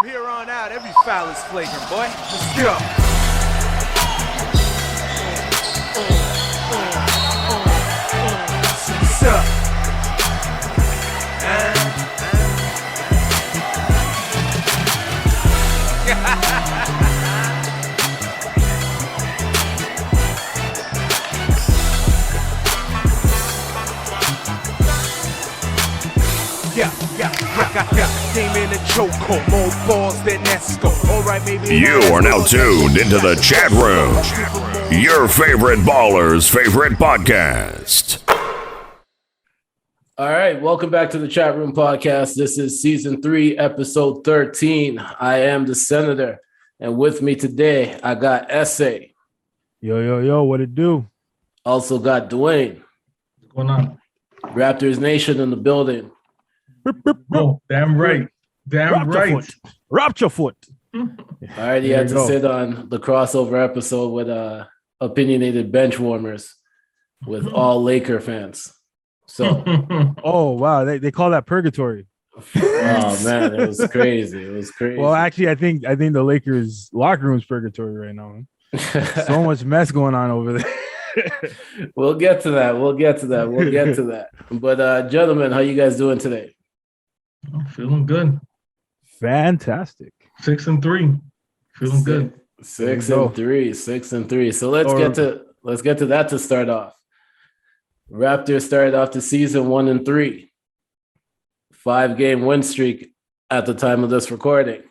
From here on out, every foul is flagrant, boy. Let's go. What's up? Came in a chokehold, more balls than Esco. All right, maybe you are now tuned into the chat room, your favorite baller's favorite podcast. All right, welcome back to the Chatroom Podcast. This is season 3, episode 13. I am the Senator, and with me today, I got SA. Yo, what it do? Also got Dewayne. What's going on? Raptors Nation in the building. Oh, damn right. Damn right. Wrapped your foot. All right, you had to sit on the crossover episode with opinionated bench warmers with all Laker fans. So, oh wow, they call that purgatory. Oh man, it was crazy. It was crazy. Well, actually, I think the Lakers locker room's purgatory right now. So much mess going on over there. We'll get to that. But gentlemen, how you guys doing today? I'm feeling good. Fantastic. 6-3. Feeling good. 6-3. So let's get to that to start off. Raptors started off the season 1-3. 5-game win streak at the time of this recording.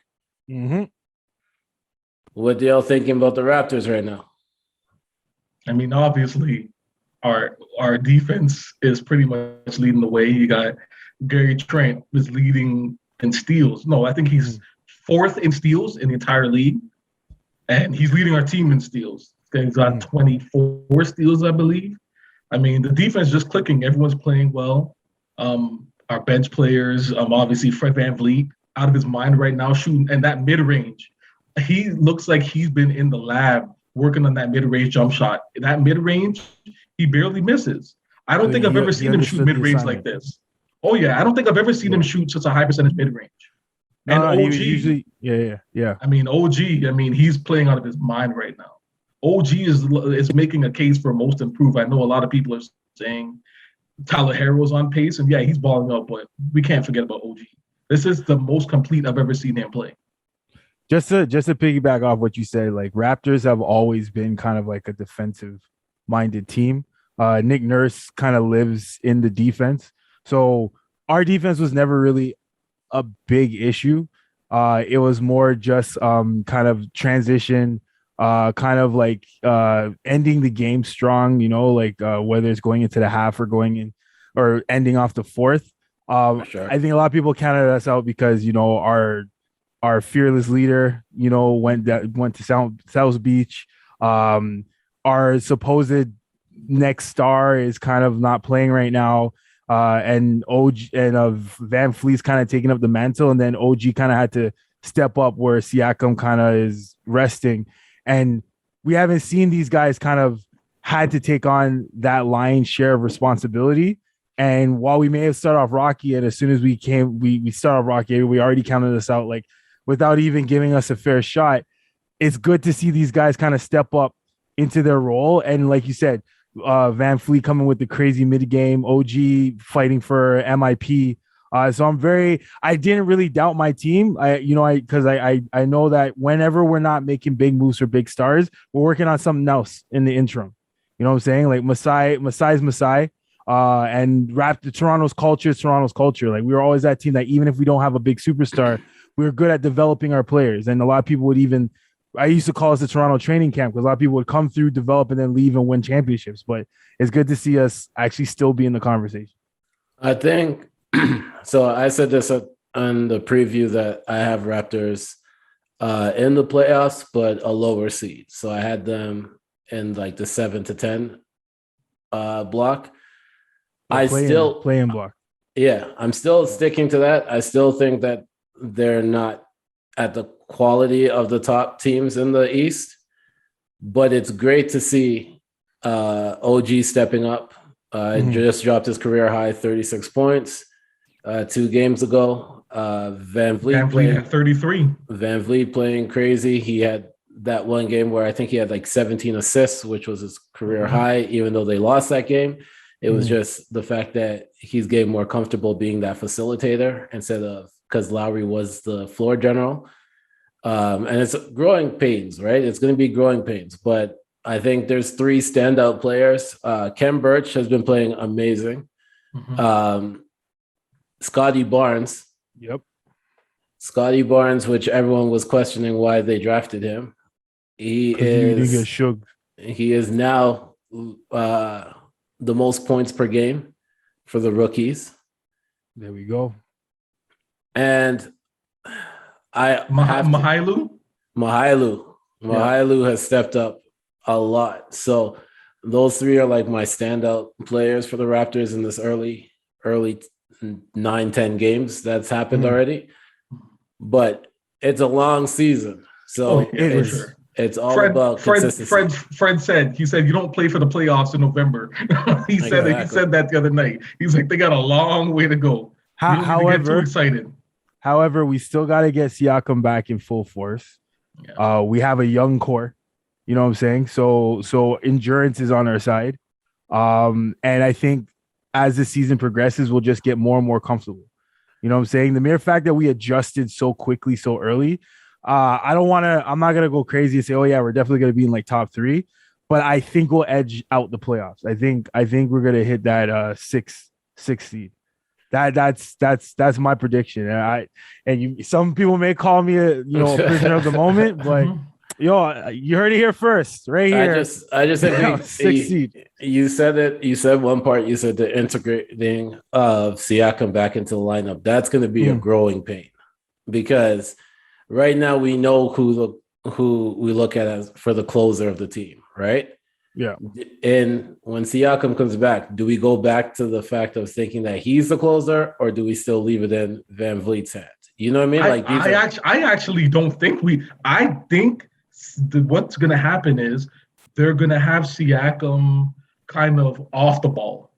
Mm-hmm. What do y'all thinking about the Raptors right now? I mean, obviously, our defense is pretty much leading the way. You got Gary Trent is leading in steals. No, I think he's 4th in steals in the entire league. And he's leading our team in steals. He's got 24 steals, I believe. I mean, the defense is just clicking. Everyone's playing well. Our bench players, obviously Fred VanVleet, out of his mind right now, shooting. And that mid-range, he looks like he's been in the lab working on that mid-range jump shot. That mid-range, he barely misses. I don't think I've ever seen him shoot mid-range like this. Oh, yeah. I don't think I've ever seen him shoot such a high percentage mid-range. And OG, usually, yeah. I mean, OG, he's playing out of his mind right now. OG is making a case for most improved. I know a lot of people are saying Tyler Herro's on pace, and yeah, he's balling up, but we can't forget about OG. This is the most complete I've ever seen him play. Just to piggyback off what you said, like Raptors have always been kind of like a defensive-minded team. Nick Nurse kind of lives in the defense. So our defense was never really a big issue. It was more just kind of transition, kind of like ending the game strong, like whether it's going into the half or going in or ending off the 4th. Sure. I think a lot of people counted us out because, our fearless leader, went to South Beach. Our supposed next star is kind of not playing right now. And OG and Van Fleet's kind of taking up the mantle, and then OG kind of had to step up where Siakam kind of is resting. And we haven't seen these guys kind of had to take on that lion's share of responsibility. And while we may have started off rocky, and as soon as we started off rocky, we already counted us out like without even giving us a fair shot. It's good to see these guys kind of step up into their role. And like you said, Van Fleet coming with the crazy mid game, OG fighting for MIP. So I didn't really doubt my team. Because I know that whenever we're not making big moves for big stars, we're working on something else in the interim. You know what I'm saying? Like Masai's Masai. And Toronto's culture. Like we were always that team that even if we don't have a big superstar, we were good at developing our players. And a lot of people I used to call us the Toronto training camp because a lot of people would come through, develop, and then leave and win championships. But it's good to see us actually still be in the conversation. I think so. I said this on the preview that I have Raptors in the playoffs, but a lower seed. So I had them in like the 7-10 block. Playing block. Yeah, I'm still sticking to that. I still think that they're not at the quality of the top teams in the East, but it's great to see OG stepping up. Just dropped his career high 36 points 2 games ago. Van Van Vliet Vliet had 33. Van Vliet playing crazy. He had that one game where I think he had like 17 assists, which was his career high, even though they lost that game. It was just the fact that he's getting more comfortable being that facilitator instead of because Lowry was the floor general. And it's growing pains, right? It's going to be growing pains. But I think there's 3 standout players. Ken Birch has been playing amazing. Scottie Barnes. Yep. Scottie Barnes, which everyone was questioning why they drafted him. He is now the most points per game for the rookies. There we go. And Mahailu has stepped up a lot. So those 3 are like my standout players for the Raptors in this early 9-10 games that's happened already. But it's a long season. So it's all about consistency. Fred said you don't play for the playoffs in November. He said that the other night. He's like, they got a long way to go. However, get too excited. However, we still got to get Siakam back in full force. Yeah. We have a young core, you know what I'm saying? So endurance is on our side. And I think as the season progresses, we'll just get more and more comfortable. You know what I'm saying? The mere fact that we adjusted so quickly, so early, I'm not going to go crazy and say, oh yeah, we're definitely going to be in like top 3, but I think we'll edge out the playoffs. I think we're going to hit that six seed. That's my prediction. And some people may call me a prisoner of the moment, but you heard it here first, right here. I just think 6 seed. You said it. You said one part. You said the integrating of Siakam back into the lineup. That's going to be a growing pain because right now we know who we look at as for the closer of the team, right? Yeah. And when Siakam comes back, do we go back to the fact of thinking that he's the closer, or do we still leave it in Van Vliet's hands? You know what I mean? I actually don't think I think what's going to happen is they're going to have Siakam kind of off the ball.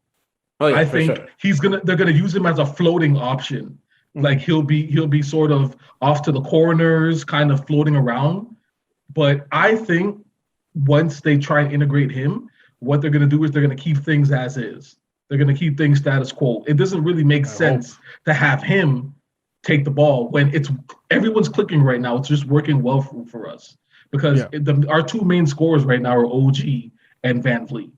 Oh, yeah, I think sure. they're going to use him as a floating option. Like he'll be sort of off to the corners, kind of floating around. But I think once they try and integrate him, what they're going to do is they're going to keep things as is. They're going to keep things status quo. It doesn't really make sense to have him take the ball when everyone's clicking right now. It's just working well for us because our 2 main scorers right now are OG and Van Vliet.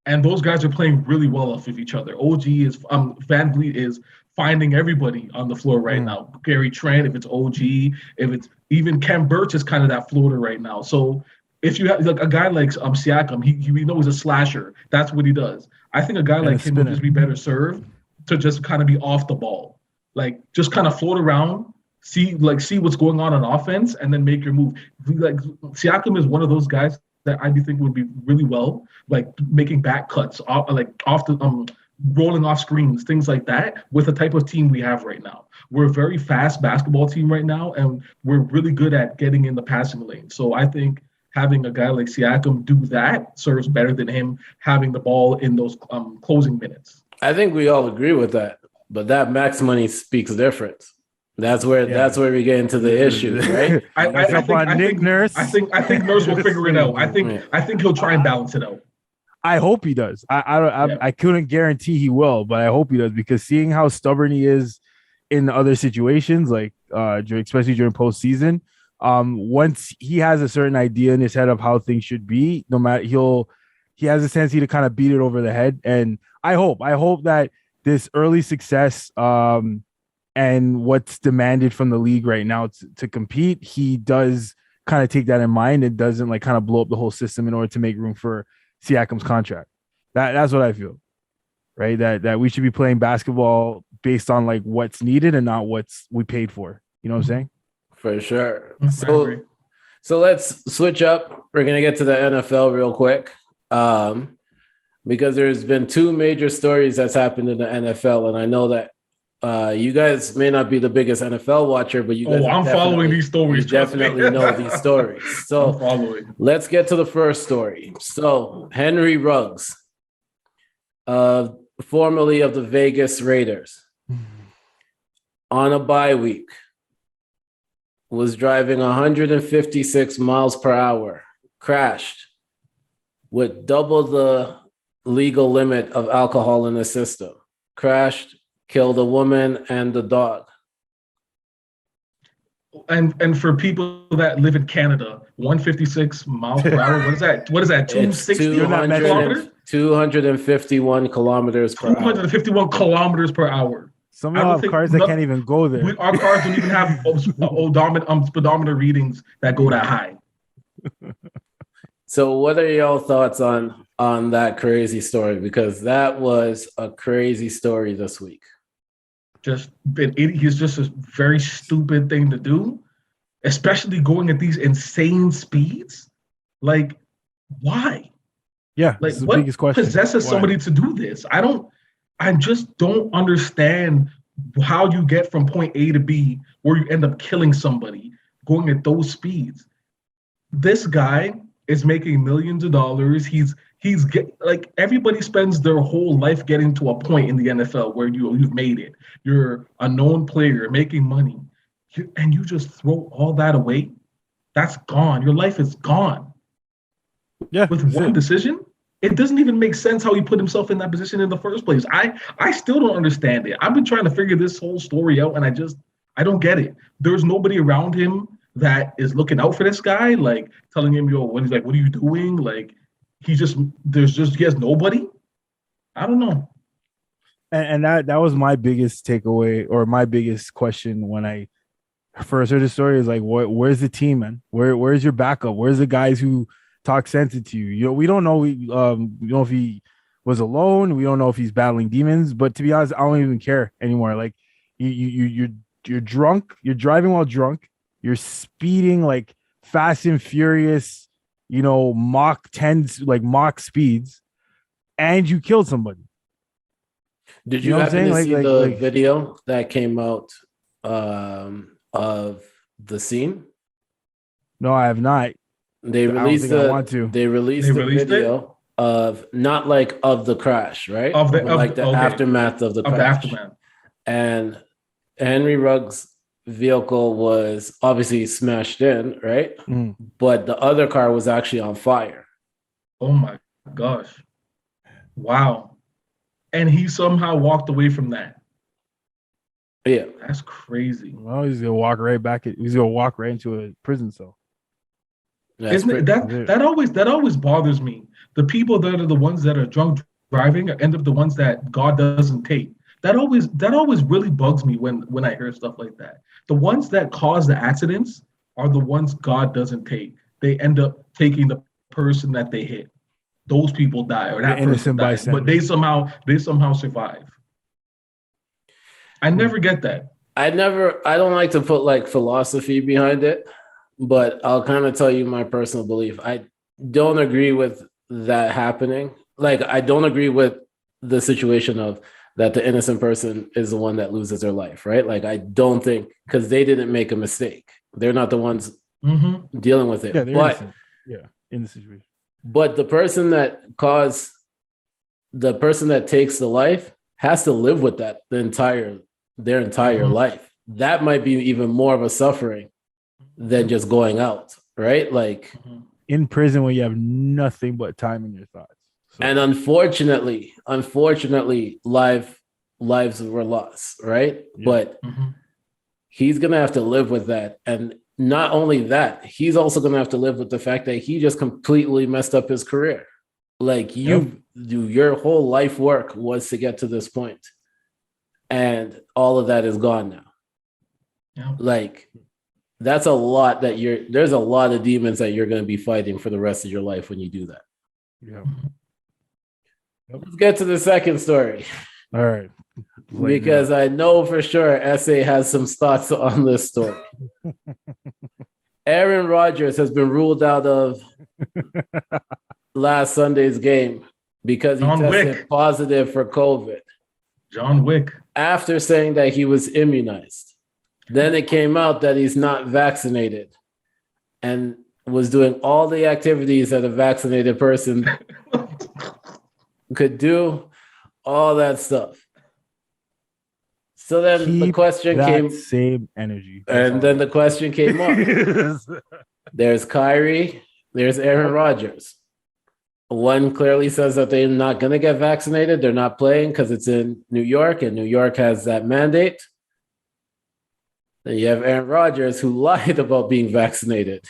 And those guys are playing really well off of each other. Van Vliet is finding everybody on the floor right now. Gary Trent, if it's OG, if it's even Ken Birch is kind of that floater right now. So if you have like a guy like Siakam, we know he's a slasher. That's what he does. I think a guy like him would just be better served to just kind of be off the ball, like just kind of float around, see what's going on offense, and then make your move. Like Siakam is one of those guys that I think would be really well, like making back cuts, off the rolling off screens, things like that. With the type of team we have right now, we're a very fast basketball team right now, and we're really good at getting in the passing lane. So I think having a guy like Siakam do that serves better than him having the ball in those closing minutes. I think we all agree with that, but that max money speaks difference. That's where we get into the issue, right? I think Nurse will figure it out. I think he'll try and balance it out. I hope he does. I couldn't guarantee he will, but I hope he does because seeing how stubborn he is in other situations, like especially during postseason. Once he has a certain idea in his head of how things should be, no matter he has a tendency to kind of beat it over the head. And I hope that this early success and what's demanded from the league right now to compete, he does kind of take that in mind and doesn't like kind of blow up the whole system in order to make room for Siakam's contract. That's what I feel, right? That we should be playing basketball based on like what's needed and not what's we paid for. You know what I'm saying? For sure. So let's switch up. We're going to get to the NFL real quick because there's been 2 major stories that's happened in the NFL. And I know that you guys may not be the biggest NFL watcher, but you guys I'm following these stories. You definitely know these stories. So let's get to the first story. So Henry Ruggs, formerly of the Vegas Raiders, on a bye week was driving 156 miles per hour, crashed with double the legal limit of alcohol in the system, crashed, killed a woman and a dog. And for people that live in Canada, 156 miles per hour. What is that? What is that? 260 kilometers? 251 kilometers per hour. 251 kilometers per hour. Some of have cars that can't even go there. Our cars don't even have speedometer readings that go that high. So what are y'all thoughts on that crazy story? Because that was a crazy story this week. Just an idiot. He's just a very stupid thing to do, especially going at these insane speeds. Like, why? Yeah, like the what biggest question. Possesses somebody to do this? I just don't understand how you get from point A to B where you end up killing somebody going at those speeds. This guy is making millions of dollars. Like everybody spends their whole life getting to a point in the NFL where you've made it. You're a known player making money, and you just throw all that away. That's gone. Your life is gone. Yeah, with one decision. It doesn't even make sense how he put himself in that position in the first place. I still don't understand it. I've been trying to figure this whole story out, and I don't get it. There's nobody around him that is looking out for this guy, like telling him, what are you doing? Like he has nobody. I don't know. And that was my biggest takeaway or my biggest question when I first heard the story is like, where's the team, man? Where's your backup? Where's the guys who talk sense to you? We don't know. We don't know if he was alone. We don't know if he's battling demons. But to be honest, I don't even care anymore. Like you're drunk. You're driving while drunk. You're speeding like Fast and Furious. Mach 10s, like Mach speeds, and you killed somebody. Did you happen to see the video that came out of the scene? No, I have not. They released the video of not like of the crash, right? Of the aftermath of the crash. Aftermath. And Henry Ruggs' vehicle was obviously smashed in, right? Mm. But the other car was actually on fire. Oh my gosh. Wow. And he somehow walked away from that. Yeah. That's crazy. Well, he's gonna walk right back. He's gonna walk right into a prison cell. Isn't it, that always bothers me. The people that are the ones that are drunk driving end up the ones that God doesn't take. That always really bugs me when I hear stuff like that. The ones that cause the accidents are the ones God doesn't take. They end up taking the person that they hit. Those people die, or that person dies, but they somehow survive. I never get that. I don't like to put like philosophy behind it, but I'll kind of tell you my personal belief. I don't agree with that happening. Like, I don't agree with the situation of that the innocent person is the one that loses their life, right? Like, I don't think, because they didn't make a mistake. They're not the ones dealing with it. Yeah, they're innocent. Yeah, in the situation. But the person that takes the life has to live with that their entire life. That might be even more of a suffering than just going out, right? Like in prison where you have nothing but time in your thoughts. So. And unfortunately, lives were lost, right? Yeah. But he's gonna have to live with that. And not only that, he's also gonna have to live with the fact that he just completely messed up his career. Like your whole life work was to get to this point. And all of that is gone now. Yeah. Like, that's a lot there's a lot of demons that you're going to be fighting for the rest of your life when you do that. Yeah. Let's get to the second story. All right. Because I know for sure SA has some thoughts on this story. Aaron Rodgers has been ruled out of last Sunday's game because he tested positive for COVID. John Wick. After saying that he was immunized. Then it came out that he's not vaccinated and was doing all the activities that a vaccinated person could do, all that stuff. So then the Keep question that came, same energy. and then the question came up. There's Kyrie, there's Aaron Rodgers. One clearly says that they're not going to get vaccinated. They're not playing because it's in New York, and New York has that mandate. Then you have Aaron Rodgers, who lied about being vaccinated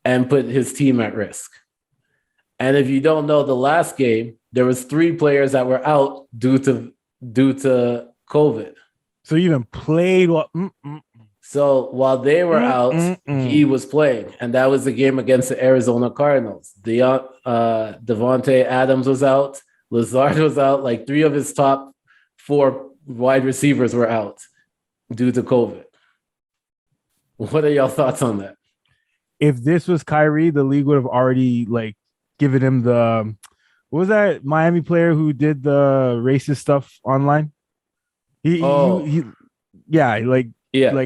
and put his team at risk. And if you don't know, the last game, there was 3 players that were out due to COVID. So you even played what? So while they were out, he was playing, and that was the game against the Arizona Cardinals. Devontae Adams was out, Lazard was out. Like 3 of his top 4 wide receivers were out due to COVID. What are y'all thoughts on that? If this was Kyrie, the league would have already like given him the what was that Miami player who did the racist stuff online? Like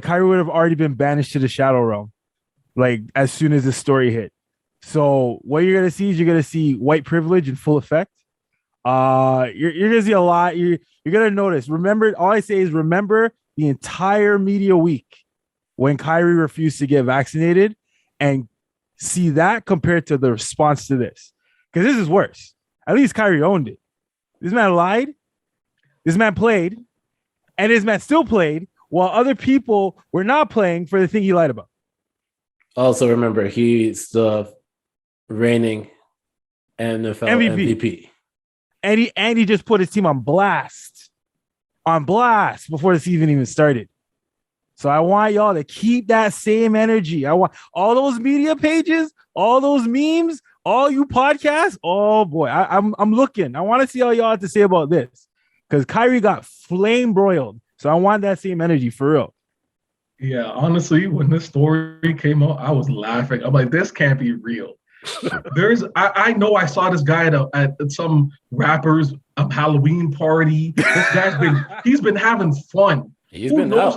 Kyrie would have already been banished to the shadow realm, like as soon as the story hit. So what you're gonna see is you're gonna see white privilege in full effect. You're gonna see a lot. You're gonna notice. Remember, all I say is remember the entire media week when Kyrie refused to get vaccinated, and see that compared to the response to this, because this is worse. At least Kyrie owned it. This man lied. This man played, and this man still played while other people were not playing for the thing he lied about. Also, remember, he's the reigning NFL MVP. And he just put his team on blast before the season even started. So I want y'all to keep that same energy. I want all those media pages, all those memes, all you podcasts. Oh boy, I'm looking. I want to see all y'all have to say about this, because Kyrie got flame broiled. So I want that same energy for real. Yeah, honestly, when this story came out, I was laughing. I'm like, this can't be real. I know I saw this guy at some rapper's Halloween party. This guy's he's been having fun. Who knows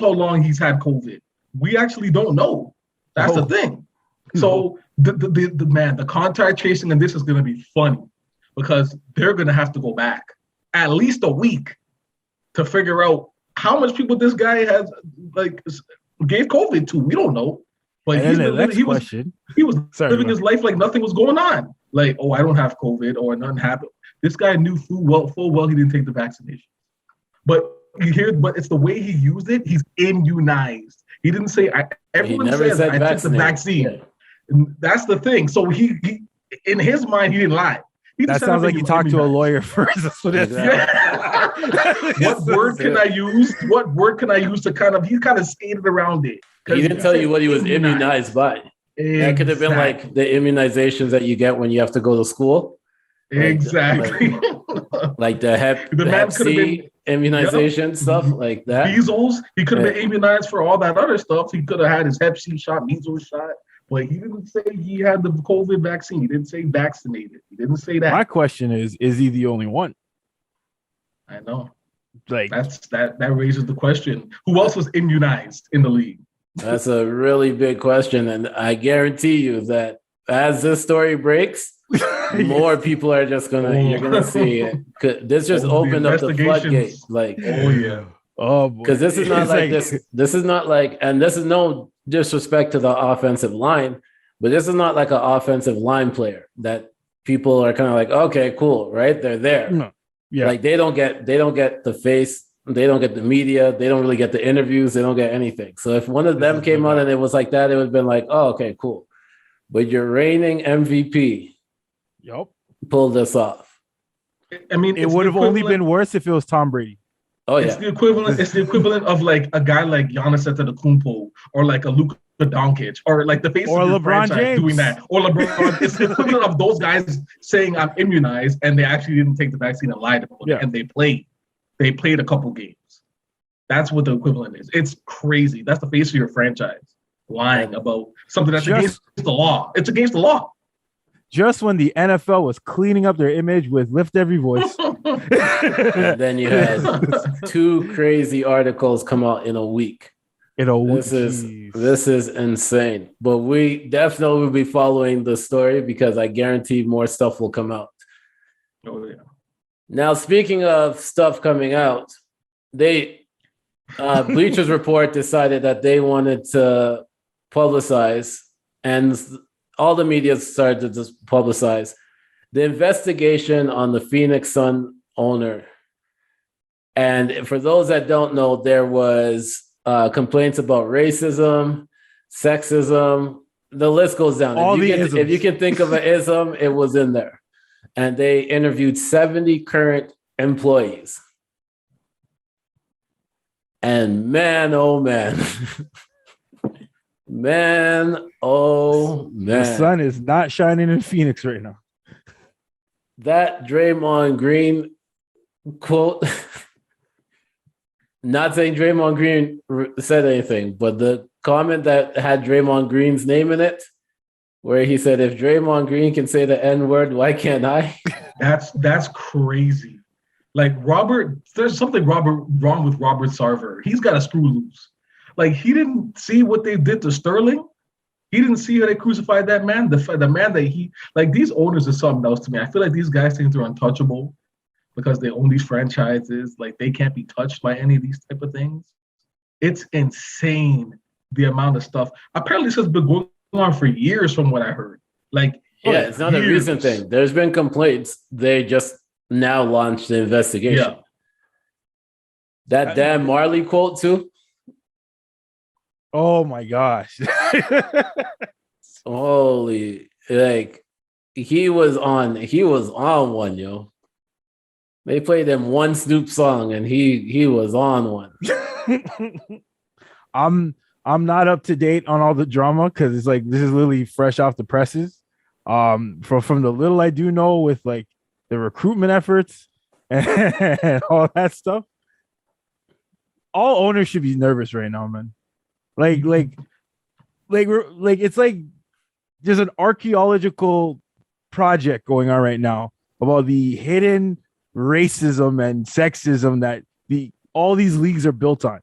how long he's had COVID? We actually don't know. That's the thing. So the contact tracing and this is going to be funny, because they're going to have to go back at least a week to figure out how much people this guy has gave COVID to. We don't know. But he was living his life like nothing was going on. Like, oh, I don't have COVID or nothing happened. This guy knew full well he didn't take the vaccination. But it's the way he used it. He's immunized. He didn't say, everyone says I took the vaccine. Yeah. And that's the thing. So he in his mind, he didn't lie. That sounds like you talked to a lawyer first. That's what it is. What word can I use? What word can I use to he kind of skated around it. He didn't tell you what he was immunized by. Exactly. That could have been like the immunizations that you get when you have to go to school. Exactly. Like the Hep C immunization stuff like that. Measles. He could have been immunized for all that other stuff. He could have had his Hep C shot, measles shot. But he didn't say he had the COVID vaccine. He didn't say vaccinated. He didn't say that. My question is he the only one? I know. Like that raises the question. Who else was immunized in the league? That's a really big question. And I guarantee you that as this story breaks, more people are just you're gonna see it. This just opened up the floodgates. Like, oh yeah. Oh boy. Because this is not like this. This is not like, and this is no disrespect to the offensive line, but this is not like an offensive line player that people are kind of like, okay, cool, right? They're there. No. Yeah. Like they don't get the face, they don't get the media, they don't really get the interviews, they don't get anything. So if one of them came on and it was like that, it would have been like, oh, okay, cool. But your reigning MVP pulled this off. I mean, it would have only been worse if it was Tom Brady. Oh yeah, it's the equivalent of like a guy like Giannis Antetokounmpo or like a Luka Doncic or like the face or of LeBron James doing that, or LeBron. It's the equivalent of those guys saying I'm immunized and they actually didn't take the vaccine and lied about it, and they played. They played a couple games. That's what the equivalent is. It's crazy. That's the face of your franchise lying about something that's against the law. It's against the law. Just when the NFL was cleaning up their image with Lift Every Voice. And then you had 2 crazy articles come out in a week. This is insane. But we definitely will be following the story because I guarantee more stuff will come out. Oh yeah. Now, speaking of stuff coming out, Bleachers Report decided that they wanted to publicize, and all the media started to just publicize the investigation on the Phoenix Sun owner. And for those that don't know, there was complaints about racism, sexism. The list goes down. If you can think of an ism, it was in there. And they interviewed 70 current employees. And man, oh man. Man, oh man. The sun is not shining in Phoenix right now. That Draymond Green quote, not saying Draymond Green said anything, but the comment that had Draymond Green's name in it, where he said, if Draymond Green can say the N-word, why can't I? That's crazy. Like there's something wrong with Robert Sarver. He's got a screw loose. Like, he didn't see what they did to Sterling. He didn't see how they crucified that man. The man that these owners are something else to me. I feel like these guys think they're untouchable because they own these franchises. Like, they can't be touched by any of these type of things. It's insane the amount of stuff. Apparently, this has been going on for years from what I heard. Like, yeah, it's not a recent thing. There's been complaints. They just now launched the investigation. Yeah. That damn Marley quote too. Oh my gosh. Holy, like he was on one, yo. They played him one Snoop song and he was on one. I'm not up to date on all the drama because it's like this is literally fresh off the presses. From the little I do know with like the recruitment efforts and all that stuff. All owners should be nervous right now, man. Like it's like there's an archaeological project going on right now about the hidden racism and sexism that all these leagues are built on.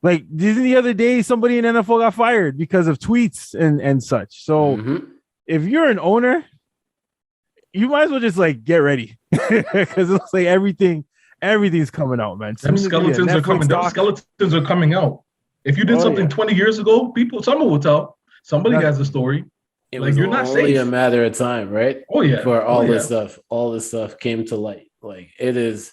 Like, didn't the other day somebody in NFL got fired because of tweets and such. So if you're an owner, you might as well just like get ready because it's like everything's coming out, man. Them skeletons are coming. Them skeletons are coming out. If you did something 20 years ago, someone will tell. Somebody has a story. It was you're not only safe. A matter of time, right? Oh yeah. For all this stuff came to light. Like it is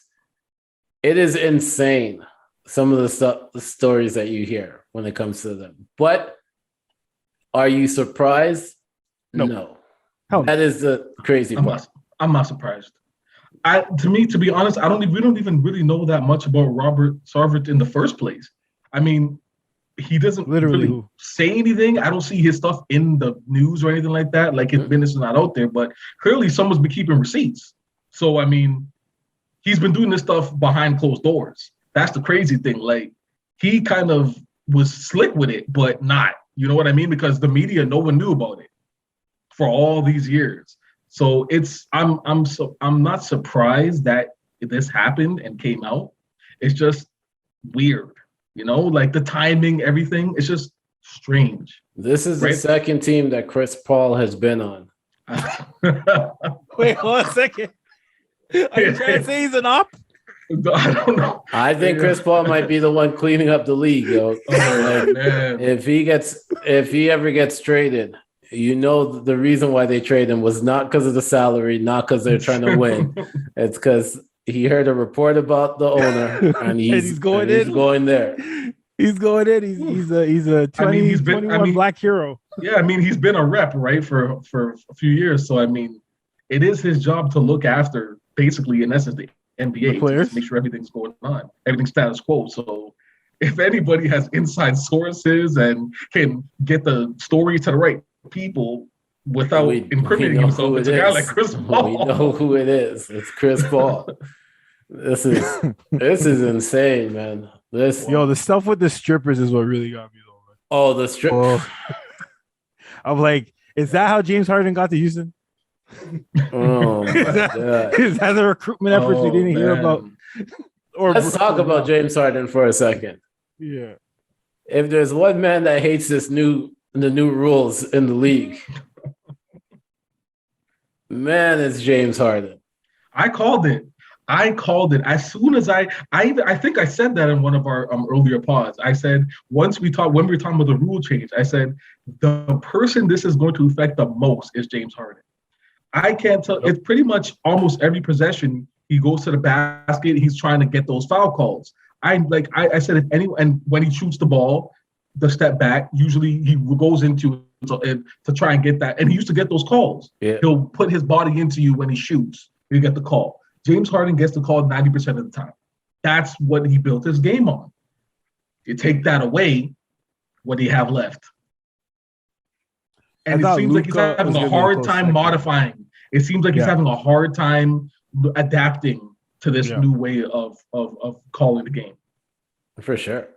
insane. Some of the stories that you hear when it comes to them. But are you surprised? No. That is the crazy part. I'm not surprised. To be honest, we don't even really know that much about Robert Sarver in the first place. I mean, he doesn't really say anything. I don't see his stuff in the news or anything like that. Like his business is not out there, but clearly someone's been keeping receipts. So, I mean, he's been doing this stuff behind closed doors. That's the crazy thing. Like, he kind of was slick with it, but not. You know what I mean? Because the media, no one knew about it for all these years. So I'm not surprised that this happened and came out. It's just weird, you know, like the timing, everything. It's just strange. This is the second team that Chris Paul has been on. Wait, hold on a second. Are you trying to say he's an op? I don't know. I think Chris Paul might be the one cleaning up the league, yo. Man. If he ever gets traded, you know the reason why they trade him was not because of the salary, not because they're trying to win. It's because he heard a report about the owner and he's going there. He's going in. He's a 21 black hero. Yeah, I mean, he's been a rep, right, for a few years. So I mean, it is his job to look after, basically, in essence, the NBA, to make sure everything's going on, everything's status quo. So if anybody has inside sources and can get the story to the right people without incriminating himself, it's a guy like Chris Paul. We know who it is. It's Chris Paul. This is insane, man. The stuff with the strippers is what really got me though. Man. Oh, the strip. I'm like, is that how James Harden got to Houston? Oh my God. Is that the recruitment efforts we didn't hear about? Let's talk about James Harden for a second. Yeah. If there's one man that hates the new rules in the league, man, it's James Harden. I called it. I called it as soon as I think I said that in one of our earlier pods. I said when we were talking about the rule change, I said the person this is going to affect the most is James Harden. I can't tell. It's pretty much almost every possession he goes to the basket, he's trying to get those foul calls. I said if anyone, and when he shoots the ball, the step back, usually he goes into to try and get that. And he used to get those calls. Yeah. He'll put his body into you when he shoots. You get the call. James Harden gets the call 90% of the time. That's what he built his game on. You take that away, what do you have left? And it seems like he's having a hard time modifying. It seems like he's having a hard time adapting to this new way of calling the game. For sure.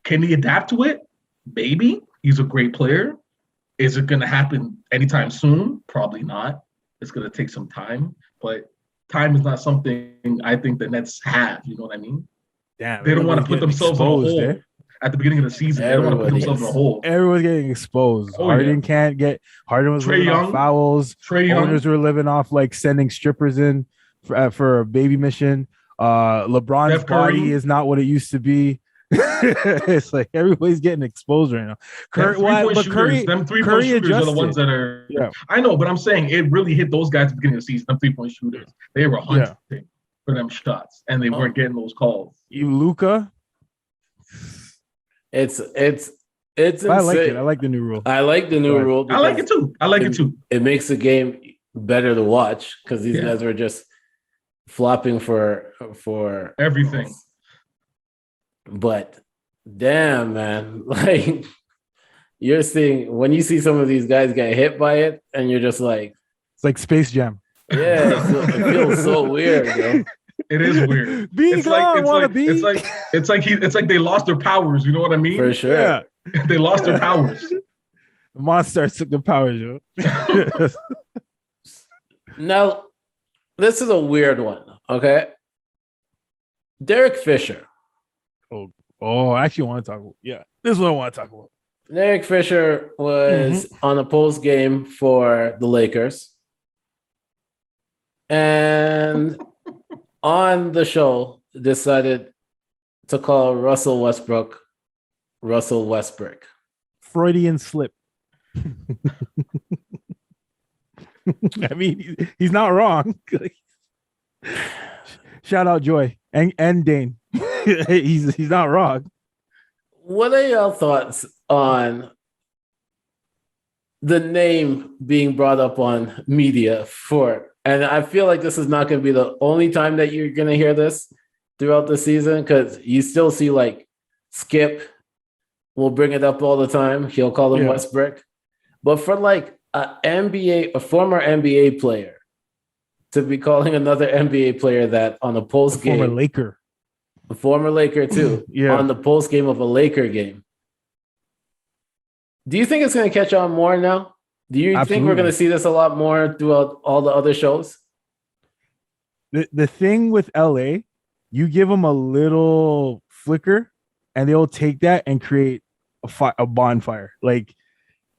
Can he adapt to it? Maybe. He's a great player. Is it going to happen anytime soon? Probably not. It's going to take some time. But time is not something I think the Nets have. You know what I mean? Damn, they don't want to put themselves in a hole at the beginning of the season. They don't want to put themselves in a hole. Everyone's getting exposed. Harden can't get. Harden was living off fouls. Owners were living off like sending strippers in for a baby mission. LeBron's body is not what it used to be. It's like everybody's getting exposed right now. Curry shooters are the ones that are. Yeah. I know, but I'm saying it really hit those guys at the beginning of the season. Them 3-point shooters, they were hunting for them shots, and they weren't getting those calls. Luka, it's I like it. I like the new rule. I like the new rule. I like it too. It makes the game better to watch because these guys are just flopping for everything. But damn, man, like you're seeing when you see some of these guys get hit by it, and you're just like, it's like Space Jam. Yeah, it feels so weird, yo. It is weird. It's like they lost their powers. You know what I mean? For sure. Yeah. They lost their powers. The Monstars took the powers, yo. Now, this is a weird one. Okay, Derek Fisher. Oh, I actually want to talk about. Yeah, this is what I want to talk about. Derek Fisher was on a post game for the Lakers. And on the show, decided to call Russell Westbrook Russell Westbrick. Freudian slip. I mean, he's not wrong. Shout out Joy and Dane. he's not wrong. What are y'all thoughts on the name being brought up on media for? And I feel like this is not going to be the only time that you're going to hear this throughout the season, because you still see like Skip will bring it up all the time. He'll call him Westbrick. But for like a former NBA player to be calling another NBA player that on a post game, a former Laker too, on the post game of a Laker game. Do you think it's going to catch on more now? Do you think we're going to see this a lot more throughout all the other shows? The thing with LA, you give them a little flicker and they'll take that and create a bonfire. Like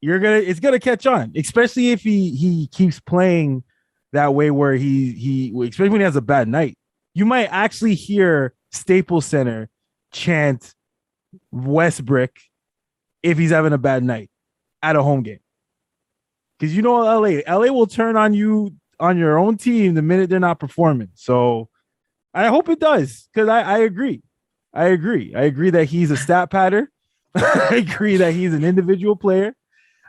it's gonna catch on, especially if he keeps playing that way, where he especially when he has a bad night. You might actually hear Staples Center chant Westbrick if he's having a bad night at a home game. Because you know LA will turn on you on your own team the minute they're not performing. So I hope it does, because I agree. I agree that he's a stat pattern. I agree that he's an individual player.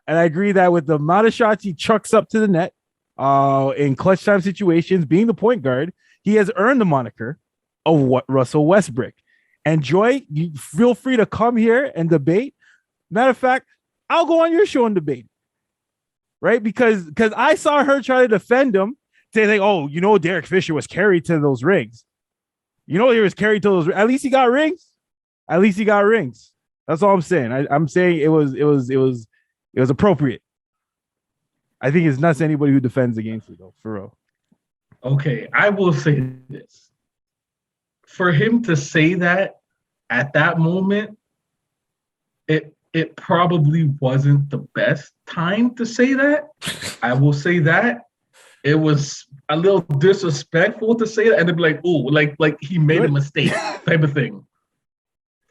And I agree that with the amount of shots he chucks up to the net in clutch time situations, being the point guard, he has earned the moniker of Russell Westbrick. And Joy, you feel free to come here and debate. Matter of fact, I'll go on your show and debate. Right? Because I saw her try to defend him, say like, oh, you know, Derek Fisher was carried to those rings. You know, he was carried to those. At least he got rings. That's all I'm saying. I'm saying it was appropriate. I think it's nuts anybody who defends against it, though, for real. Okay, I will say this. For him to say that at that moment, it probably wasn't the best time to say that. I will say that. It was a little disrespectful to say that, and they'd be like, "Oh, like he made a mistake," type of thing.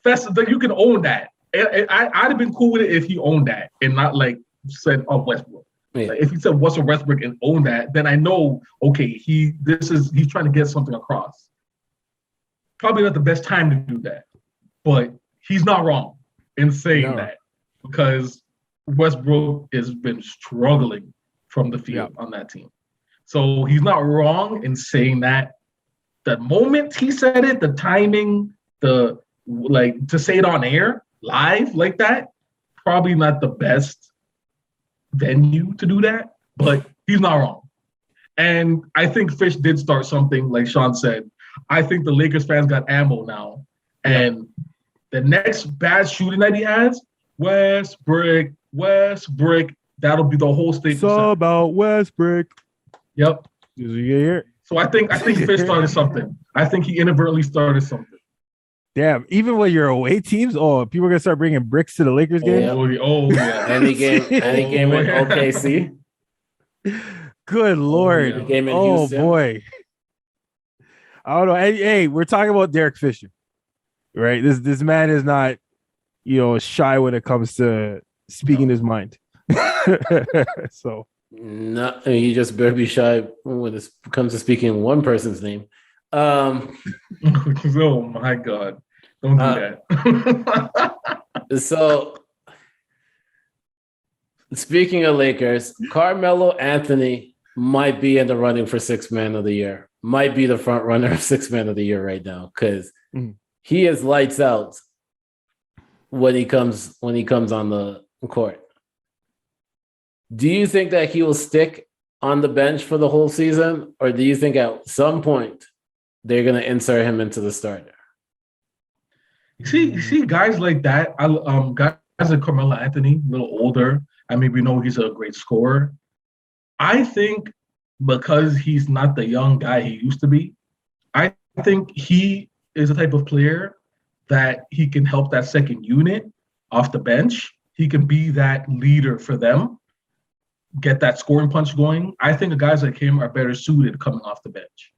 That's like you can own that. I'd have been cool with it if he owned that and not like said, "Oh, Westbrook." Yeah. Like, if he said Russell Westbrook and owned that, then I know, okay, he's trying to get something across. Probably not the best time to do that, but he's not wrong in saying that because Westbrook has been struggling from the field on that team. So he's not wrong in saying that. The moment he said it, the timing, to say it on air, live like that, probably not the best venue to do that, but he's not wrong. And I think Fish did start something, like Sean said. I think the Lakers fans got ammo now. And the next bad shooting that he has, Westbrick, that'll be the whole state. It's all about Westbrick. Yep. Did you get here? So I think Fish started something. I think he inadvertently started something. Damn, even when you're away teams, people are gonna start bringing bricks to the Lakers game. Oh yeah. Any game in OKC. Good Lord. The game in Houston. Boy. I don't know. Hey, we're talking about Derek Fisher, right? This man is not, shy when it comes to speaking his mind. So no, he just better be shy when it comes to speaking one person's name. Oh my God. Don't do that. So speaking of Lakers, Carmelo Anthony might be in the running for Sixth Man of the Year. Might be the front runner of Sixth Man of the Year right now because he is lights out when he comes on the court. Do you think that he will stick on the bench for the whole season, or do you think at some point they're going to insert him into the starter? See, guys like that. Guys like Carmelo Anthony, a little older. I mean, we know he's a great scorer. I think because he's not the young guy he used to be, I think he is the type of player that he can help that second unit off the bench. He can be that leader for them, get that scoring punch going. I think the guys like him are better suited coming off the bench.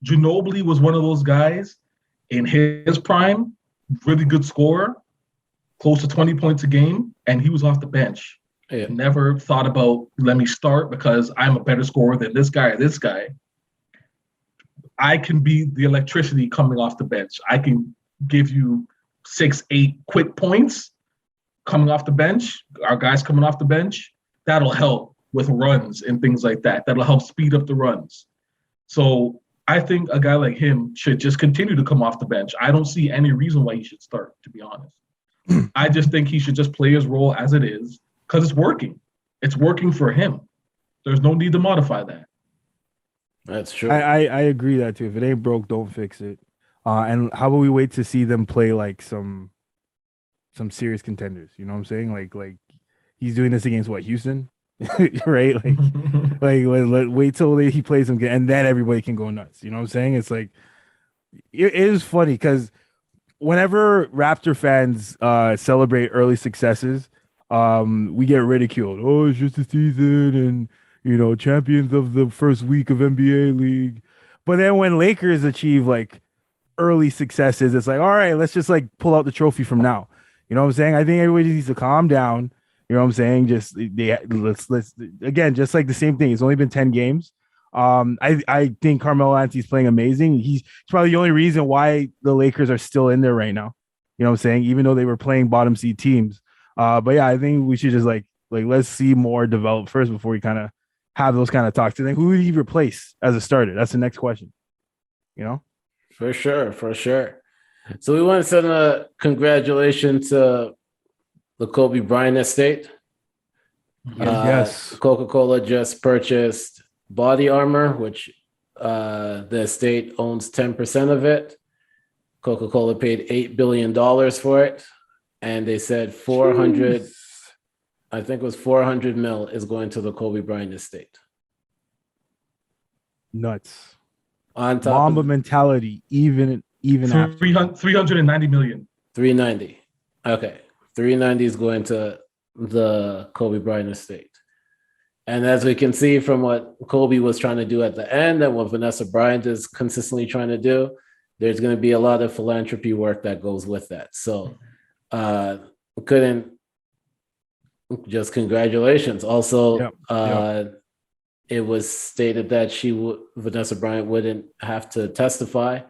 Ginobili was one of those guys in his prime, really good scorer, close to 20 points a game, and he was off the bench. Yeah. Never thought about, let me start because I'm a better scorer than this guy or this guy. I can be the electricity coming off the bench. I can give you 6-8 quick points coming off the bench, our guys coming off the bench. That'll help with runs and things like that. That'll help speed up the runs. So I think a guy like him should just continue to come off the bench. I don't see any reason why he should start, to be honest. I just think he should just play his role as it is because it's working. It's working for him. There's no need to modify that. That's true. I agree that too. If it ain't broke, don't fix it. And how about we wait to see them play like some serious contenders? You know what I'm saying? Like he's doing this against what, Houston? Right? Like wait till he plays them and then everybody can go nuts. You know what I'm saying? It's like it is funny because whenever Raptor fans celebrate early successes, we get ridiculed. Oh, it's just a season and champions of the first week of NBA league. But then when Lakers achieve like early successes, it's like, all right, let's just like pull out the trophy from now. You know what I'm saying? I think everybody needs to calm down. You know what I'm saying? Just let's again, just like the same thing. It's only been 10 games. I think Carmelo Anthony's playing amazing. He's probably the only reason why the Lakers are still in there right now. You know what I'm saying? Even though they were playing bottom seed teams. But yeah, I think we should just like let's see more develop first before we kind of have those kind of talks. And then who would he replace as a starter? That's the next question. For sure. So we want to send a congratulations to the Kobe Bryant estate. Yes. Coca-Cola just purchased Body Armor, which the estate owns 10% of it. Coca-Cola paid $8 billion for it. And they said 400, I think it was 400 mil is going to the Kobe Bryant estate. Nuts. On top Mamba of mentality, even after 390 million. 390. Okay. 390 is going to the Kobe Bryant estate. And as we can see from what Kobe was trying to do at the end and what Vanessa Bryant is consistently trying to do, there's going to be a lot of philanthropy work that goes with that. So couldn't just congratulations. Also, it was stated that Vanessa Bryant wouldn't have to testify.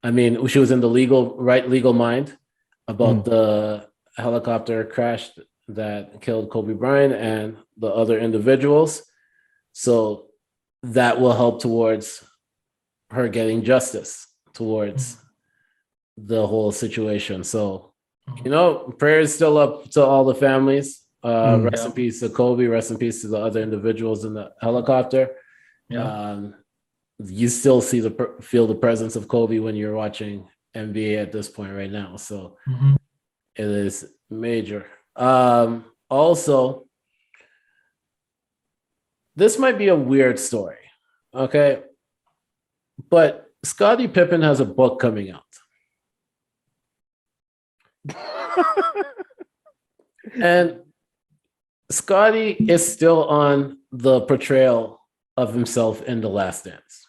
I mean, she was in the legal mind about the helicopter crash that killed Kobe Bryant and the other individuals. So that will help towards her getting justice towards the whole situation. So, prayers still up to all the families. Rest in peace to Kobe. Rest in peace to the other individuals in the helicopter. Yeah. You still feel the presence of Kobe when you're watching NBA at this point right now. So it is major. Also, this might be a weird story, okay? But Scottie Pippen has a book coming out. And Scottie is still on the portrayal of himself in The Last Dance.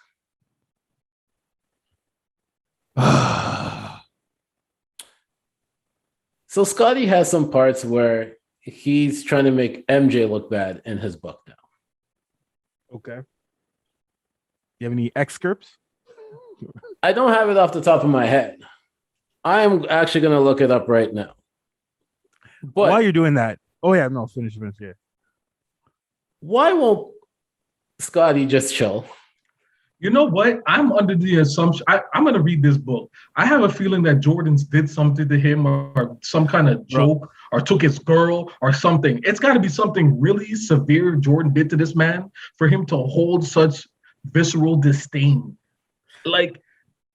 So Scottie has some parts where he's trying to make MJ look bad in his book now. Okay. You have any excerpts? I don't have it off the top of my head. I'm actually going to look it up right now. But while you're doing that, finish. Yeah. Why won't Scottie just chill? You know what? I'm under the assumption, I'm going to read this book. I have a feeling that Jordan's did something to him or some kind of joke or took his girl or something. It's got to be something really severe Jordan did to this man for him to hold such visceral disdain. Like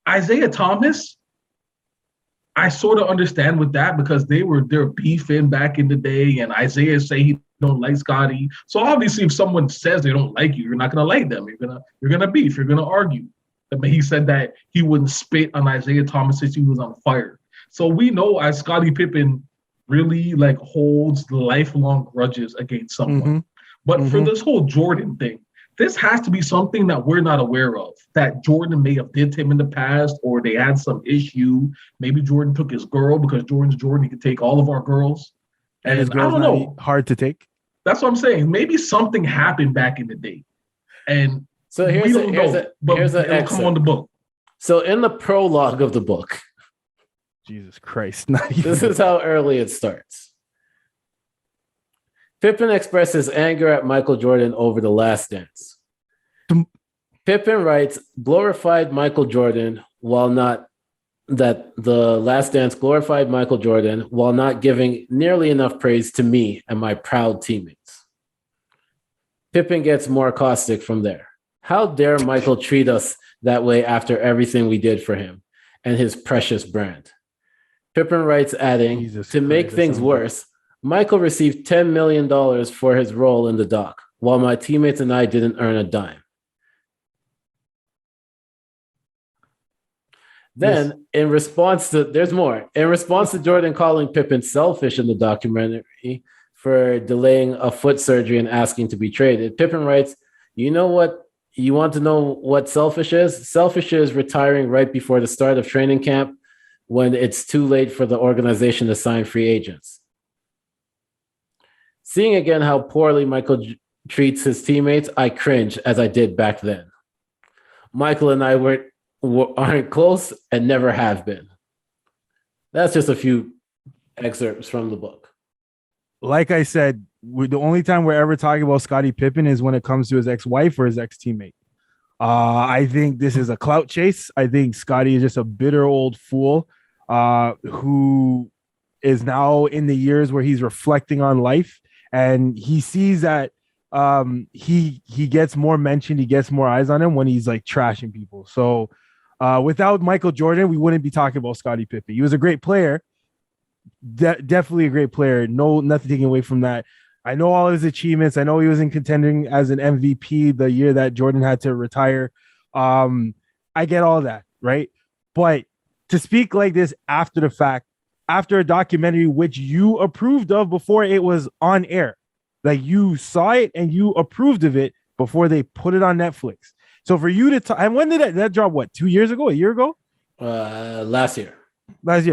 Isaiah Thomas, I sort of understand with that because they're beefing back in the day, and Isaiah say he don't like Scottie. So obviously, if someone says they don't like you, you're not gonna like them. You're gonna beef. You're gonna argue. But he said that he wouldn't spit on Isaiah Thomas since he was on fire. So we know as Scottie Pippen really holds lifelong grudges against someone. But for this whole Jordan thing, this has to be something that we're not aware of, that Jordan may have did to him in the past, or they had some issue. Maybe Jordan took his girl because Jordan's Jordan. He could take all of our girls. And his girl's I don't know. Hard to take. That's what I'm saying. Maybe something happened back in the day. And so here's an excerpt. Come on the book. So in the prologue of the book, Jesus Christ. This is how early it starts. Pippen expresses anger at Michael Jordan over The Last Dance. Pippen writes, glorified Michael Jordan while not that The Last Dance glorified Michael Jordan while not giving nearly enough praise to me and my proud teammates. Pippen gets more caustic from there. How dare Michael treat us that way after everything we did for him and his precious brand? Pippen writes, adding, to make things worse, Michael received $10 million for his role in the doc, while my teammates and I didn't earn a dime. Then, in response to Jordan calling Pippen selfish in the documentary for delaying a foot surgery and asking to be traded, Pippen writes, you know what? You want to know what selfish is? Selfish is retiring right before the start of training camp when it's too late for the organization to sign free agents. Seeing again how poorly Michael treats his teammates, I cringe as I did back then. Michael and I aren't close and never have been. That's just a few excerpts from the book. Like I said, the only time we're ever talking about Scottie Pippen is when it comes to his ex-wife or his ex-teammate. I think this is a clout chase. I think Scottie is just a bitter old fool who is now in the years where he's reflecting on life, and he sees that he gets more mentioned, he gets more eyes on him when he's like trashing people. So without Michael Jordan, we wouldn't be talking about Scottie Pippen. He was a great player, definitely a great player. Nothing taken away from that. I know all his achievements. I know he was in contending as an MVP the year that Jordan had to retire. I get all that, right? But to speak like this after the fact, after a documentary which you approved of before it was on air, Like you saw it and you approved of it before they put it on Netflix. So for you to and when did that drop? What, 2 years ago? A year ago? Last year.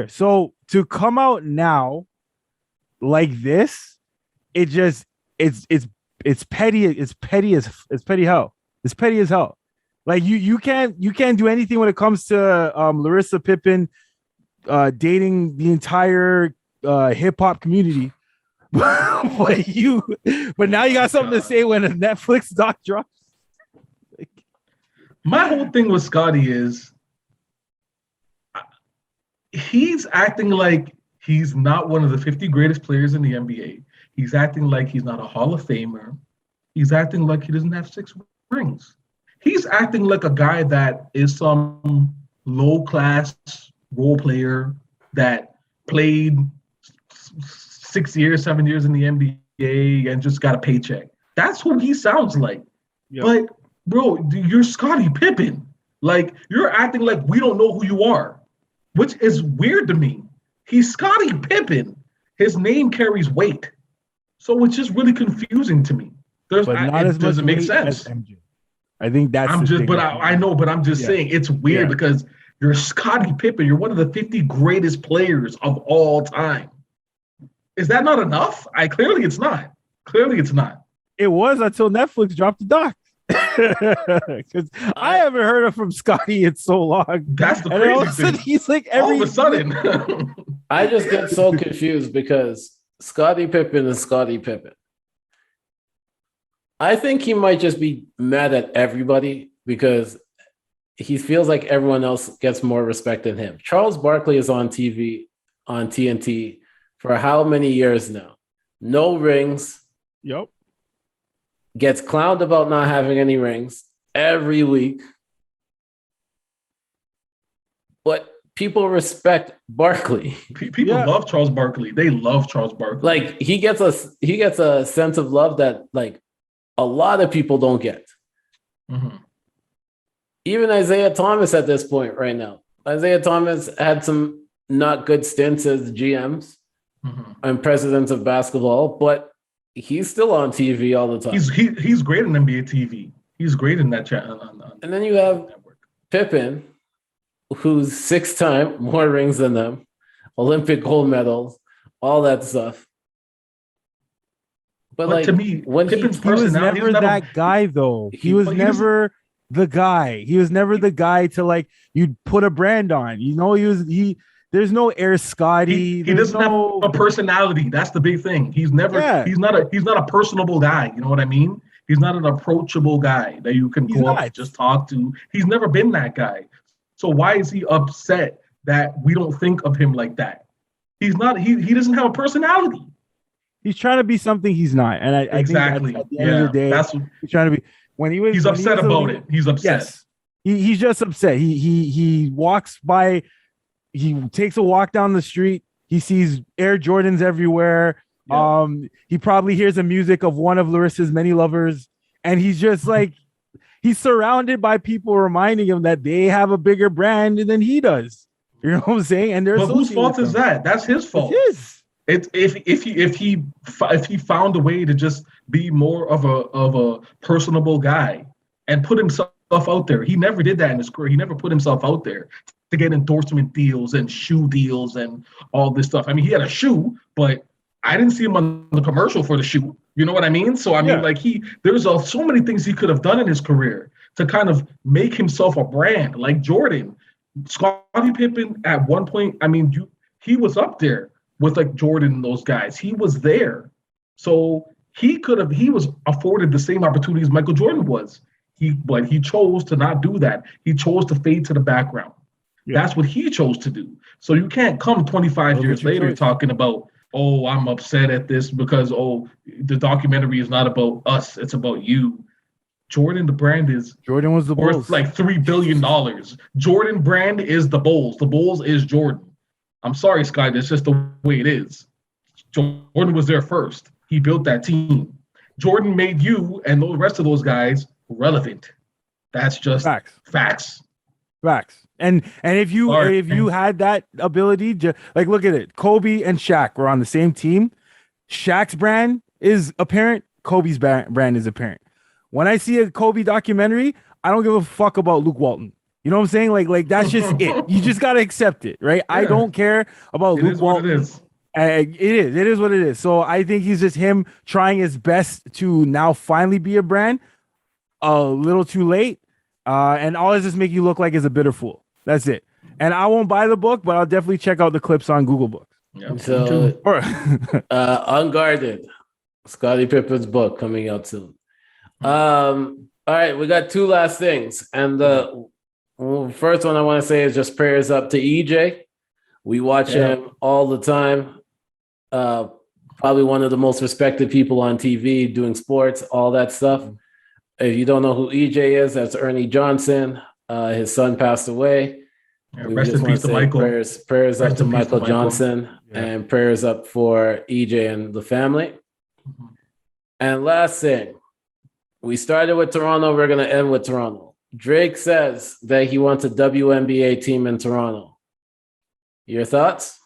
So to come out now like this, it's petty. It's petty as hell. It's petty as hell. Like you can't do anything when it comes to Larissa Pippen dating the entire hip hop community. but now you got something to say when a Netflix doc drops. My whole thing with Scottie is he's acting like he's not one of the 50 greatest players in the NBA. He's acting like he's not a Hall of Famer. He's acting like he doesn't have 6 rings. He's acting like a guy that is some low-class role player that played 6 years, 7 years in the NBA and just got a paycheck. That's who he sounds like. Yep. But, bro, you're Scottie Pippen. Like, you're acting like we don't know who you are, which is weird to me. He's Scottie Pippen. His name carries weight. So it's just really confusing to me. It doesn't make sense. I think that's I know, but I'm just saying it's weird because you're Scottie Pippen. You're one of the 50 greatest players of all time. Is that not enough? Clearly it's not. It was until Netflix dropped the doc. Because I haven't heard of from Scottie in so long. That's the crazy thing. He's like all of a sudden. I just get so confused because Scottie Pippen is Scottie Pippen. I think he might just be mad at everybody because he feels like everyone else gets more respect than him. Charles Barkley is on TV, on TNT for how many years now? No rings. Yep. Gets clowned about not having any rings every week. But people respect Barkley. People love Charles Barkley. They love Charles Barkley. Like he gets a sense of love that like a lot of people don't get. Mm-hmm. Even Isaiah Thomas at this point right now. Isaiah Thomas had some not good stints as GMs and presidents of basketball, but he's still on TV all the time. He's great on NBA TV. He's great in that chat. And then you have network. Pippen, who's 6-time, more rings than them, Olympic gold medals, all that stuff. But like to me, when he was never that guy, though. He was never the guy. He was never the guy to like you'd put a brand on. You know, there's no Air Scottie. He doesn't have a personality. That's the big thing. He's not a personable guy. You know what I mean? He's not an approachable guy that you can go up and just talk to. He's never been that guy. So why is he upset that we don't think of him like that? He's not. He doesn't have a personality. He's trying to be something he's not, and I exactly. think at the end of the day, that's what he's trying to be. He's upset about it. He's upset. Yes, he's just upset. He walks by. He takes a walk down the street. He sees Air Jordans everywhere. Yeah. He probably hears the music of one of Larissa's many lovers, and he's just like he's surrounded by people reminding him that they have a bigger brand than he does. You know what I'm saying? And but whose fault is that? That's his fault. It's his. If he found a way to just be more of a personable guy and put himself out there. He never did that in his career. He never put himself out there to get endorsement deals and shoe deals and all this stuff. I mean, he had a shoe, but I didn't see him on the commercial for the shoe. You know what I mean? So I mean, like there's so many things he could have done in his career to kind of make himself a brand, like Jordan, Scottie Pippen. At one point, I mean, he was up there with like Jordan and those guys. He was there. So he was afforded the same opportunities Michael Jordan was. But he chose to not do that. He chose to fade to the background. Yeah. That's what he chose to do. So you can't come 25 years later talking about, oh, I'm upset at this because, the documentary is not about us. It's about you. Jordan, the brand is Jordan was the Bulls. Like $3 billion. Jordan brand is the Bulls. The Bulls is Jordan. I'm sorry, Sky. That's just the way it is. Jordan was there first. He built that team. Jordan made you and the rest of those guys relevant. That's just facts. And if you had that ability to like look at it, Kobe and Shaq were on the same team. Shaq's brand is apparent, Kobe's brand is apparent. When I see a Kobe documentary, I don't give a fuck about Luke Walton. You know what I'm saying? Like that's just it. You just gotta accept it, right? Yeah. I don't care about Luke Walton. It is. It is what it is. So I think he's just him trying his best to now finally be a brand. A little too late, and all this just make you look like is a bitter fool. That's it. And I won't buy the book, but I'll definitely check out the clips on Google Books. Yeah. So, Unguarded, Scottie Pippen's book coming out soon. All right, we got two last things, and the first one I want to say is just prayers up to EJ. We watch him all the time. Probably one of the most respected people on TV doing sports, all that stuff. If you don't know who EJ is, that's Ernie Johnson. His son passed away. Yeah, rest in peace to Michael. Prayers up to Michael Johnson, and prayers up for EJ and the family. Mm-hmm. And last thing, we started with Toronto. We're going to end with Toronto. Drake says that he wants a WNBA team in Toronto. Your thoughts?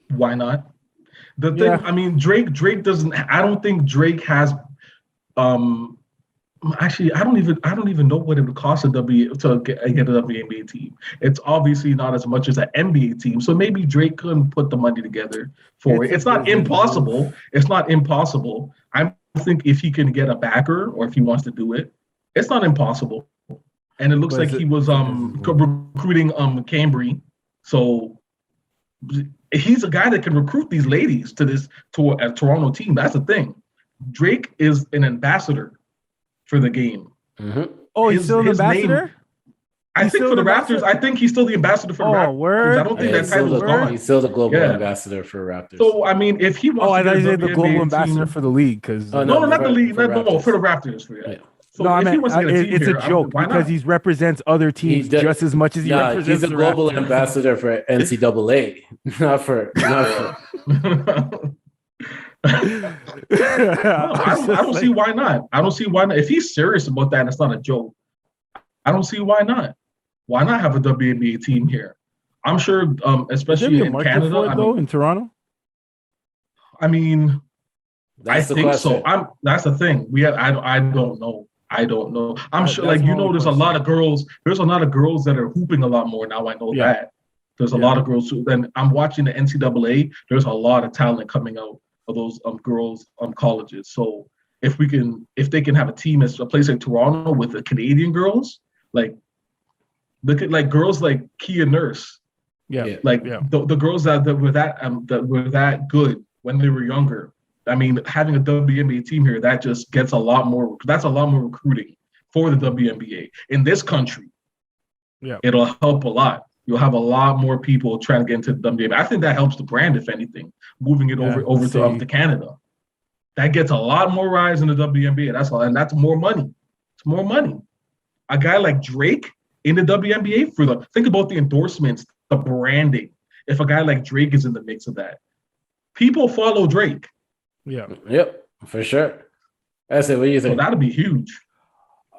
Why not? The thing, I mean, Drake doesn't. I don't think Drake has. Actually, I don't even know what it would cost to get a WNBA team. It's obviously not as much as an NBA team. So maybe Drake couldn't put the money together for it. It's not impossible. It's not impossible. I think if he can get a backer or if he wants to do it, it's not impossible. And it looks like he was recruiting Cambry. So he's a guy that can recruit these ladies to a Toronto team. That's the thing. Drake is an ambassador for the game. Mm-hmm. Oh, he's still an ambassador? I think for the Raptors, I think he's still the ambassador for the Raptors. Word? I don't think that title's gone. He's still the global ambassador for Raptors. So, I mean, if he wants I thought he said the global ambassador for the league. Because no, not the league. For the Raptors. Yeah. So no, I mean, it's a joke because he represents other teams just as much as he represents he's a global ambassador for NCAA, not for. I don't see why not. I don't see why not. If he's serious about that, and it's not a joke. I don't see why not. Why not have a WNBA team here? I'm sure, especially in Canada, in Toronto. I mean, I think so. That's the thing. I don't know. I'm sure, there's a lot of girls. There's a lot of girls that are hooping a lot more now. I know that. There's a lot of girls who. Then I'm watching the NCAA. There's a lot of talent coming out of those girls colleges. So if they can have a team as a place like Toronto with the Canadian girls, look at girls like Kia Nurse, the girls that were that good when they were younger. I mean, having a WNBA team here, that just gets a lot more. That's a lot more recruiting for the WNBA in this country. Yeah, it'll help a lot. You'll have a lot more people trying to get into the WNBA. I think that helps the brand, if anything, moving it over to Canada. That gets a lot more rise in the WNBA. That's more money. It's more money. A guy like Drake in the WNBA think about the endorsements, the branding. If a guy like Drake is in the mix of that, people follow Drake. Yeah. Yep. For sure. That's it. What do you think? So that'd be huge.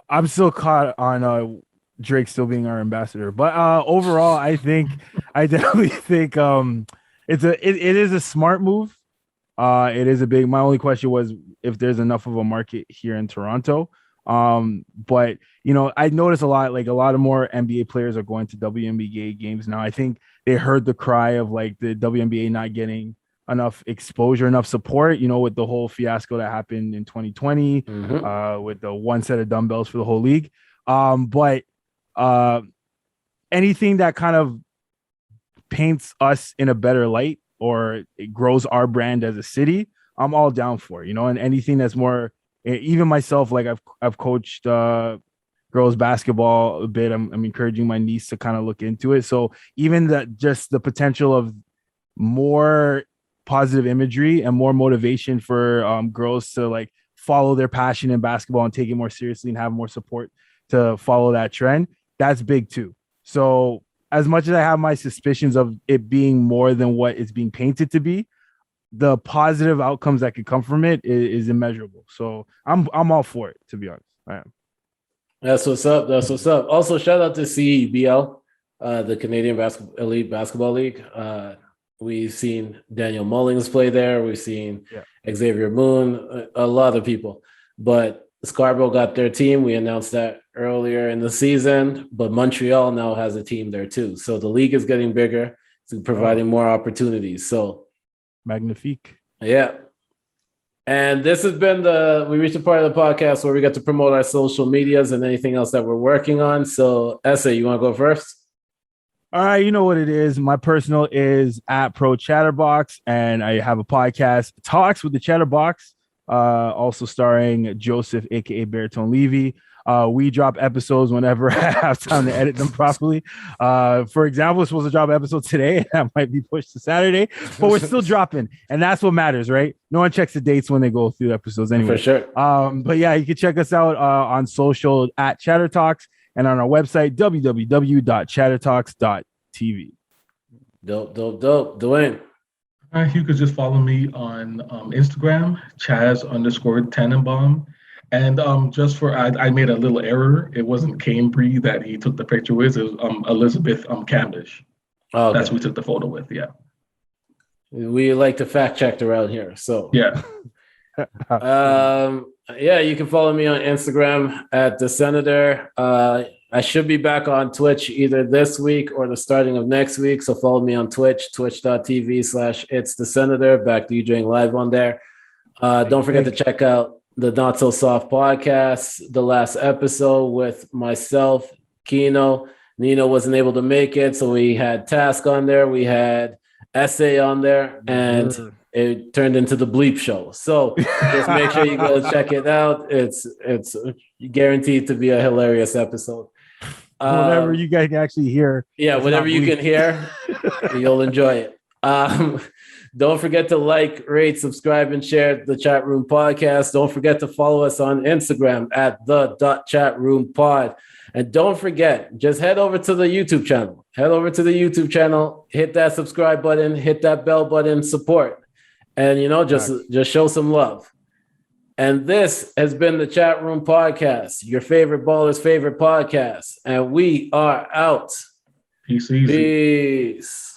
I'm still caught on Drake still being our ambassador, but overall, I definitely think it is a smart move. It is a big. My only question was if there's enough of a market here in Toronto. But I noticed a lot of more NBA players are going to WNBA games now. I think they heard the cry of the WNBA not getting enough exposure, enough support, with the whole fiasco that happened in 2020, with the one set of dumbbells for the whole league. But anything that kind of paints us in a better light or it grows our brand as a city, I'm all down for, and anything that's more, even myself, I've coached girls basketball a bit. I'm encouraging my niece to kind of look into it. So even just the potential of more positive imagery and more motivation for girls to follow their passion in basketball and take it more seriously and have more support to follow that trend. That's big too. So as much as I have my suspicions of it being more than what it's being painted to be, the positive outcomes that could come from it is immeasurable. So I'm all for it, to be honest. I am. That's what's up. Also, shout out to CEBL, the Canadian Elite Basketball League. We've seen Daniel Mullings play there. We've seen Xavier Moon, a lot of people. But Scarborough got their team. We announced that earlier in the season. But Montreal now has a team there too. So the league is getting bigger. It's providing more opportunities. So magnifique. Yeah. And this has been we reached a part of the podcast where we get to promote our social medias and anything else that we're working on. So SA, you want to go first? All right, you know what it is. My personal is at Pro Chatterbox, and I have a podcast, Talks with the Chatterbox, also starring Joseph, aka Baritone Levy. We drop episodes whenever I have time to edit them properly. For example, we're supposed to drop an episode today. That might be pushed to Saturday, but we're still dropping, and that's what matters, right? No one checks the dates when they go through episodes anyway. For sure. But yeah, you can check us out on social at Chatter Talks, and on our website, www.chattertalks.tv. Dope. Dwayne. You could just follow me on Instagram, Chaz_Tenenbaum. And I made a little error. It wasn't Cambry that he took the picture with. It was Elizabeth Camdish. Oh, okay. That's who we took the photo with, yeah. We like to fact check around here. So yeah. You can follow me on Instagram at The Senator. I should be back on Twitch either this week or the starting of next week. So follow me on Twitch, twitch.tv/It's The Senator. Back to DJing live on there. Don't forget to check out the Not So Soft podcast, the last episode with myself, Kino. Nino wasn't able to make it, so we had Task on there. We had SA on there, and it turned into the Bleep Show. So just make sure you go check it out. It's guaranteed to be a hilarious episode. Whatever you guys can actually hear. Yeah, whatever you can hear, you'll enjoy it. Don't forget to like, rate, subscribe, and share the Chatroom Podcast. Don't forget to follow us on Instagram at the.chatroompod. And don't forget, just head over to the YouTube channel. Hit that subscribe button, hit that bell button, support. And, just show some love. And this has been the Chatroom Podcast, your favorite baller's favorite podcast. And we are out. Peace. Peace.